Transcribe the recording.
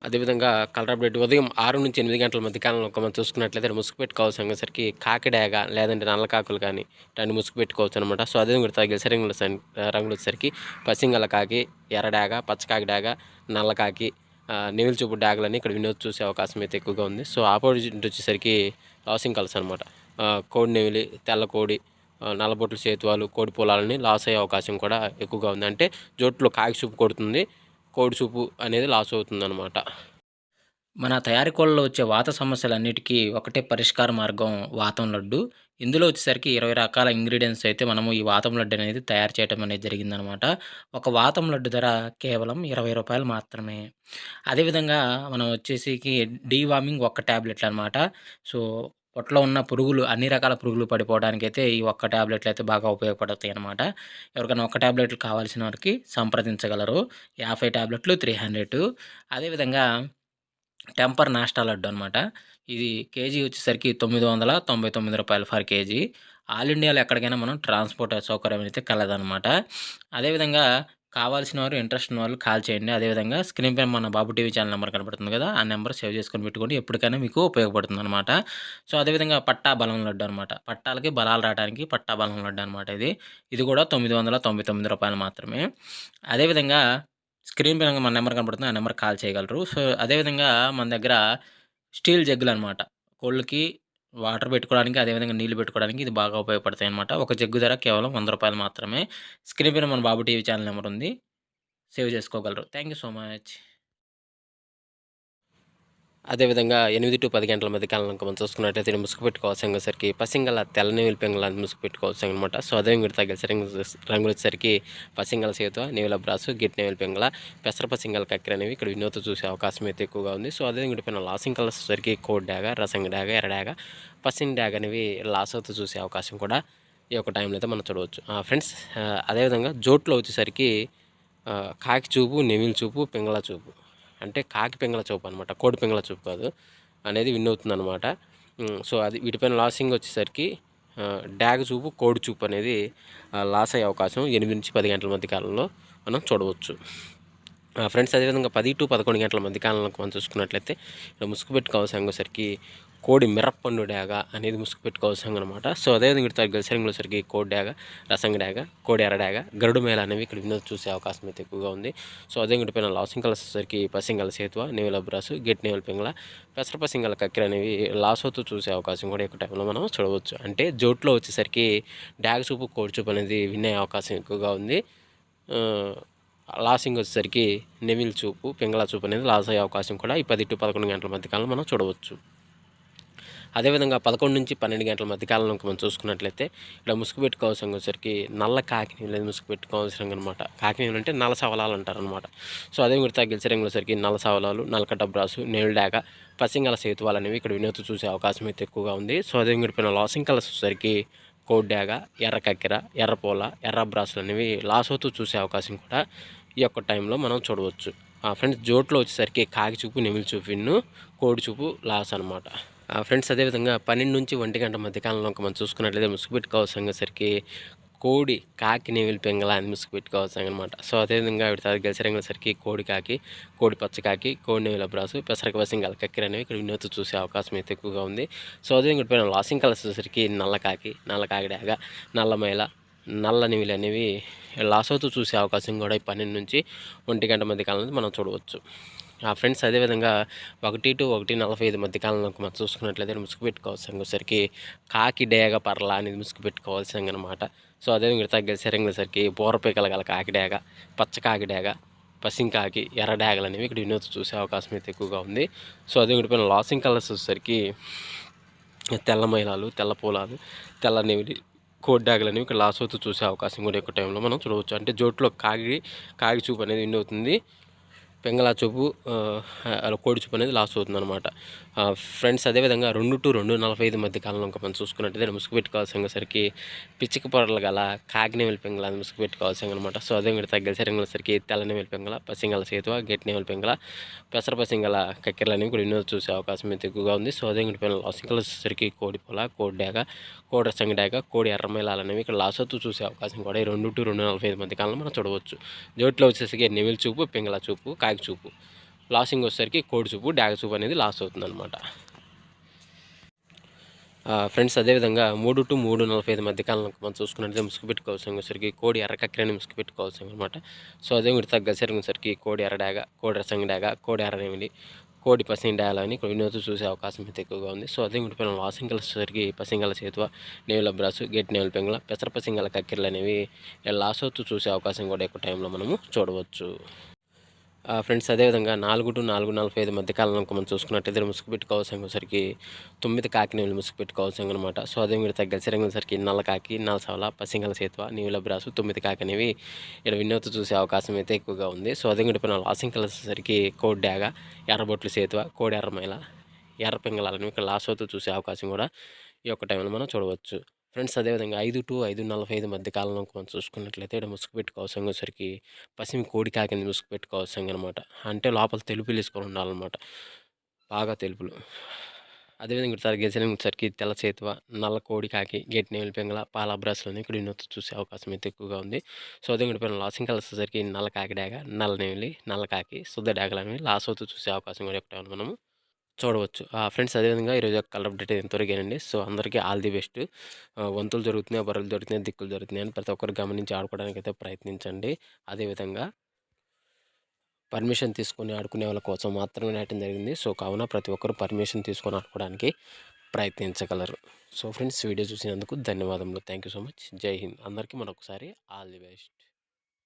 అదేవిధంగా colour update ఉదయం 6-8 గంటల మధ్య కాలంలో మనం చూసుకున్నట్లయితే ముసుగు పెట్టుకోవాల్సి అనేసరికి కాకిడాగ లేదంటే నల్ల కాకులు కానీ ఇట్లాంటి ముసుగు పెట్టుకోవచ్చు అనమాట. సో అదేవిధంగా తగిలిసే రంగులు వచ్చేసరికి పసింగల కాకి, ఎర్రడాగ, పచ్చకాకి డాగ, నల్ల కాకి, నెమిలి చూపు డాగలని ఇక్కడ వినోద్ చూసే అవకాశం అయితే ఎక్కువగా ఉంది. సో ఆపోజిట్ వచ్చేసరికి లాసింగ్ కలర్స్ అనమాట. కోడి నెమిలి, తెల్ల కోడి, నల్లబొట్లు సేతువాలు, కోడి పొలాలని లాస్ అయ్యే అవకాశం కూడా ఎక్కువగా ఉంది. అంటే జోట్లో కాకి చూపు కొడుతుంది, కోడి చూపు అనేది లాస్ అవుతుందన్నమాట. మన తయారీ కోళ్ళలో వచ్చే వాత సమస్యలన్నిటికీ ఒకటే పరిష్కార మార్గం వాతం లడ్డు. ఇందులో వచ్చేసరికి 20 రకాల ఇంగ్రీడియంట్స్ అయితే మనము ఈ వాతం లడ్డు అనేది తయారు చేయడం అనేది జరిగిందనమాట. ఒక వాతం లడ్డు ధర కేవలం రూ. 20 మాత్రమే. అదేవిధంగా మనం వచ్చేసికి డీవార్మింగ్ ఒక్క టాబ్లెట్లు అనమాట. సో, పొట్టలో ఉన్న పురుగులు అన్ని రకాల పురుగులు పడిపోవడానికైతే ఈ ఒక్క టాబ్లెట్లు అయితే బాగా ఉపయోగపడతాయి అనమాట. ఎవరికైనా ఒక్క టాబ్లెట్లు కావాల్సిన వారికి సంప్రదించగలరు. 50 టాబ్లెట్లు 300. అదేవిధంగా టెంపర్ నాస్టా లడ్డు అనమాట. ఇది కేజీ వచ్చేసరికి రూ. 999 ఫర్ కేజీ. ఆల్ ఇండియాలో ఎక్కడికైనా మనం ట్రాన్స్‌పోర్ట్ సౌకర్యం అయితే కలదనమాట. అదేవిధంగా కావాల్సిన వారు, ఇంట్రెస్ట్ ఉన్నవాళ్ళు కాల్ చేయండి. అదేవిధంగా స్క్రీన్ పైన మన బాబు టీవీ ఛానల్ నెంబర్ కనపడుతుంది కదా! ఆ నెంబర్ సేవ్ చేసుకొని పెట్టుకోండి. ఎప్పటికైనా మీకు ఉపయోగపడుతుందనమాట. సో, అదేవిధంగా పట్టా బలం లడ్డు అనమాట. పట్టాలకి బలాలు రావడానికి పట్టా బలం లడ్డు అనమాట ఇది. ఇది కూడా రూ. 999 మాత్రమే. అదేవిధంగా స్క్రీన్ పైన మన నెంబర్ కనపడుతుంది. ఆ నెంబర్‌కి కాల్ చేయగలరు. సో, అదేవిధంగా మన దగ్గర స్టీల్ జగ్గులనమాట. కోళ్ళకి వాటర్ పెట్టుకోవడానికి, అదేవిధంగా నీళ్లు పెట్టుకోవడానికి ఇది బాగా ఉపయోగపడతాయనమాట. ఒక జగ్గు ధర కేవలం రూ. 100 మాత్రమే. స్క్రీన్ పైన మన బాబు టీవీ ఛానల్ నెంబర్ ఉంది. సేవ్ చేసుకోగలరు. Thank you so much. అదేవిధంగా 8-10 గంటల మధ్య కాలంలో మనం చూసుకున్నట్లయితే ముసుగు పెట్టుకోవాల్సరికి పసింగల తెల్ల నెమిలి పెంగళాన్ని ముసుగు పెట్టుకోవాల్సి అనమాట. సో అదేవిధంగా తగిలిసే రంగులు వచ్చేసరికి పసింగల సేతువ, నెమిల బ్రాసు, గిట్ నెమిలి పెంగళ, పెసర పసింగల కక్కెర అనేవి ఇక్కడ వినోద్ చూసే అవకాశం అయితే ఎక్కువగా ఉంది. సో అదేవిధంగా పైన లాసింగ్ కలర్స్ వచ్చేసరికి కోడ్ డాగ, రసంగి డాగ, ఎర్ర డాగ, పసింగ్ డాగ అనేవి లాస్ అవుతూ చూసే అవకాశం కూడా ఈ యొక్క టైంలో అయితే మనం చూడవచ్చు ఫ్రెండ్స్. అదేవిధంగా జోట్లో వచ్చేసరికి కాకి చూపు, నెమిలి చూపు, పింగళ చూపు, అంటే కాకి పింగళ చూపు అనమాట, కోడి పింగళ చూపు కాదు అనేది విన్ అవుతుంది అనమాట. సో అది వీటిపైన లాసింగ్ వచ్చేసరికి డాగ్ చూపు, కోడి చూపు అనేది లాస్ అయ్యే అవకాశం 8-10 గంటల మధ్య కాలంలో మనం చూడవచ్చు ఫ్రెండ్స్. అదేవిధంగా 10-11 గంటల మధ్య కాలంలో మనం చూసుకున్నట్లయితే ఇక్కడ ముసుగు పెట్టుకోవాల్సరికి కోడి మిరప్పండు డాగ అనేది ముసుగు పెట్టుకోవాల్సింది అనమాట. సో అదేవిధంగా ఇక్కడ గెలిసరికి కోడి డాగ, రసంగి డాగ, కోడి ఎర్ర డాగ, గరుడు మేళ అనేవి ఇక్కడ వినోద్ చూసే అవకాశం అయితే ఎక్కువగా ఉంది. సో అదేవిధంగా పైన లాసింగ్ కలర్స్ వచ్చేసరికి పసింగల సేతువ, నెమిల బ్రాసు, గెట్ నెమిలి పింగళ, పెసర పసింగల కక్కెర అనేవి లాస్ అవుతూ చూసే అవకాశం కూడా ఎక్కువ టైంలో మనం చూడవచ్చు. అంటే జోట్లో వచ్చేసరికి డాగ్ చూపు, కోడి చూపు అనేది విన్ అయ్యే అవకాశం ఎక్కువగా ఉంది. లాసింగ్ వచ్చేసరికి నెమిలి చూపు, పింగళ చూపు అనేది లాస్ అయ్యే అవకాశం కూడా ఈ 10-11 గంటల మధ్య కాలంలో మనం చూడవచ్చు. అదేవిధంగా 11-12 గంటల మధ్య కాలంలో మనం చూసుకున్నట్లయితే ఇక్కడ ముసుగు పెట్టుకోవాల్సిన వచ్చరికి నల్ల కాకిని లేదు ముసుగు పెట్టుకోవాల్సిన అనమాట. కాకిని అంటే నల్ల సవలాలు అంటారనమాట. సో అదే మీరు తగ్గిలిసే రంగులసరికి నల్ల సవలాలు, నల్లకట్ట బ్రాసు, నేలు డాక, పసింగల సేతువాలు అనేవి ఇక్కడ వినోద్ చూసే అవకాశం అయితే ఎక్కువగా ఉంది. సో అదే విడిపోయిన లాసింగ్ కలర్స్ వచ్చేసరికి కోడ్ డాగ, ఎర్ర కక్కెర, ఎర్ర పోల, ఎర్ర బ్రాసులు అనేవి లాస్ అవుతూ చూసే అవకాశం కూడా ఈ యొక్క టైంలో మనం చూడవచ్చు ఫ్రెండ్స్. జోట్లో వచ్చేసరికి కాకి చూపు, నెమిలి చూపు విన్ను, కోడి చూపు లాస్ అనమాట ఫ్రెండ్స్. అదేవిధంగా 12-1 గంట మధ్య కాలంలో మనం చూసుకున్నట్లయితే ముసుగు పెట్టుకోవాల్సరికి కోడి, కాకి, నెమిలి పెంగళ అని ముసుగు పెట్టుకోవాల్సి అనమాట. సో అదేవిధంగా గెలిసరికి కోడి కాకి, కోడి పచ్చకాకి, కోడి నెమిల బ్రాసు, పెసరక పసింగల కక్కెర అనేవి ఇక్కడ వినోద్ చూసే అవకాశం అయితే ఎక్కువగా ఉంది. సో అదేవిధంగా పైన లాసింగ్ కలర్స్ వచ్చేసరికి నల్ల కాకి డాగ, నల్ల మైల, నల్ల నెమిలి అనేవి లాస్ అవుతూ చూసే అవకాశం కూడా ఈ 12-1 గంట మధ్య కాలంలో మనం చూడవచ్చు ఫ్రెండ్స్. అదేవిధంగా 1-1:45 మధ్య కాలంలో మనం చూసుకున్నట్లయితే ముసుగు పెట్టుకోవాల్సరికి కాకి డేగ పర్ల అనేది ముసుగు పెట్టుకోవాల్సి అనమాట. సో అదేవిధంగా తగ్గసరికి బోరపీకల గల కాకి డేగ, పచ్చకాకి డేగ, పసింకాకి, ఎర్ర డాగలు అనేవి ఇక్కడ వినోద్ చూసే అవకాశం అయితే ఎక్కువగా ఉంది. సో అదే పైన లాసింగ్ కలర్స్ వచ్చేసరికి తెల్ల మైలాలు, తెల్ల పూలాలు, తెల్ల నెమిలి, కోడి డాగలు అనేవి ఇక్కడ లాస్ అవుతూ చూసే అవకాశం కూడా ఎక్కువ టైంలో మనం చూడవచ్చు. అంటే జోట్లో కాకి చూపు అనేది విన్ అవుతుంది, పెంగళ చూపు, కోడి చూపు అనేది లాస్ అవుతుంది అనమాట ఫ్రెండ్స్. అదేవిధంగా 2-2:45 మధ్య కాలంలో ఇంకా మనం చూసుకున్నట్టయితే ముసుగు పెట్టుకోవాల్సరికి పిచ్చిక పొరలు గల కాకినేమిలి పెంగళ అని ముసుగు పెట్టుకోవాల్సి అనమాట. సో అదే మీరు తగ్గలిసే రంగులసరికి తెల్లనేమిలి పెంగళ, పసింగల సేతువ, గెట్ నేమిలి పెంగళ, పెసర పసింగల కక్కెరలు అనేవి కూడా వినోద్ చూసే అవకాశం అయితే ఎక్కువగా ఉంది. సో అదే పైన లాసింగ్ వచ్చేసరికి కోడి పొల, కోడి డాగ, కోడి రసంగి డాగ, కోడి ఎర్రమైలాలు అనేవి ఇక్కడ లాస్ అవుతూ చూసే అవకాశం కూడా ఈ 2-2:45 మధ్య కాలంలో మనం చూడవచ్చు. జోట్లో వచ్చేసరికి నెమిలి చూపు, పింగళ చూపు, కాకి చూపు లాసింగ్ వచ్చేసరికి కోడి చూపు డాగ చూపు అనేది లాస్ అవుతుందన్నమాట. ఫ్రెండ్స్ అదేవిధంగా 3 to 3:45 మధ్య కాలంలో మనం చూసుకున్నట్లయితే ముసుగు పెట్టుకోవాల్సిన వచ్చేసరికి కోడి ఎర్ర కక్కిరని ముసుగు పెట్టుకోవాల్సింది అనమాట. సో అదే విడత గసరికి వచ్చేసరికి కోడి ఎర్ర డాగ, కోడి రసంగి డాగ, కోడి ఎర్ర నెమిలి, కోడి పసింగి డాగ అని వినోదం చూసే అవకాశం అయితే ఎక్కువగా ఉంది. సో అదే విడిపోయిన లాసింగ్ వచ్చేసరికి పసింగల చేతువ, నేవుల బ్రాసు, గేట్ నేవుల పెంగళ, పెసర పసింగల కక్కిరలు అనేవి లాస్ అవుతూ చూసే అవకాశం కూడా ఎక్కువ టైంలో మనము చూడవచ్చు. ఫ్రెండ్స్ అదేవిధంగా 4 to 4:45 మధ్య కాలంలో మనం చూసుకున్నట్టయితే ముసుగు పెట్టుకోవాల్సరికి 9 కాకినేవులు ముసుగు పెట్టుకోవాల్సింది అనమాట. సో అదే మీరు తగ్గసరికి నల్ల కాకి, నల్ల సవల, పసింగల సేతువ, నీవుల బ్రాసు, 9 కాకి అనేవి ఇక్కడ వినోద్ చూసే అవకాశం అయితే ఎక్కువగా ఉంది. సో అదే విడిపోయిన లాసింగ్ వచ్చేసరికి కోడి డాగ, ఎర్రబొట్లు సేతువ, కోడి ఎర్రమైల, ఎర్ర పింగళాలను ఇక్కడ లాస్ అవుతూ చూసే అవకాశం కూడా ఈ యొక్క టైంలో మనం చూడవచ్చు. ఫ్రెండ్స్ అదేవిధంగా 5 to 5:45 మధ్య కాలంలో మనం చూసుకున్నట్లయితే ఇక్కడ ముసుగు పెట్టుకోవాల్సిన వచ్చేసరికి పసిమి కోడి కాకిని ముసుగు పెట్టుకోవాల్సింది అనమాట. అంటే లోపల తెలుపులు వేసుకొని ఉండాలన్నమాట, బాగా తెలుపులు. అదేవిధంగా ఇక్కడ గెలిచినసరికి తెల్ల చేతువ, నల్ల కోడి కాకి, గేట్ నేవుల పెంగళ, పాల బ్రాసులని ఇక్కడ వినోద్ చూసే అవకాశం అయితే ఎక్కువగా ఉంది. సో అదే విడిపోయిన లాసింగ్ కలర్స్ వచ్చేసరికి నల్ల కాకి డాగ, నల్ల నేవిలి, నల్ల కాకి, శుద్ధ డాగలు అనేవి లాస్ అవుతూ చూసే అవకాశం కూడా ఎక్కువ మనము చూడవచ్చు. ఫ్రెండ్స్ అదేవిధంగా ఈరోజు కలర్ అప్డేట్ ఎంతవరకేనండి. సో అందరికీ ఆల్ ది బెస్ట్. వంతులు జరుగుతున్నాయి, బర్రెలు జరుగుతున్నాయి, దిక్కులు జరుగుతున్నాయి అని ప్రతి ఒక్కరు గమనించి ఆడుకోవడానికి అయితే ప్రయత్నించండి. అదేవిధంగా పర్మిషన్ తీసుకొని ఆడుకునే వాళ్ళ కోసం మాత్రమే నాటడం జరిగింది. సో కావున ప్రతి ఒక్కరు పర్మిషన్ తీసుకొని ఆడుకోవడానికి ప్రయత్నించగలరు. సో ఫ్రెండ్స్ వీడియో చూసినందుకు ధన్యవాదములు. Thank you so much. జై హింద్. అందరికీ మరొకసారి ఆల్ ది బెస్ట్.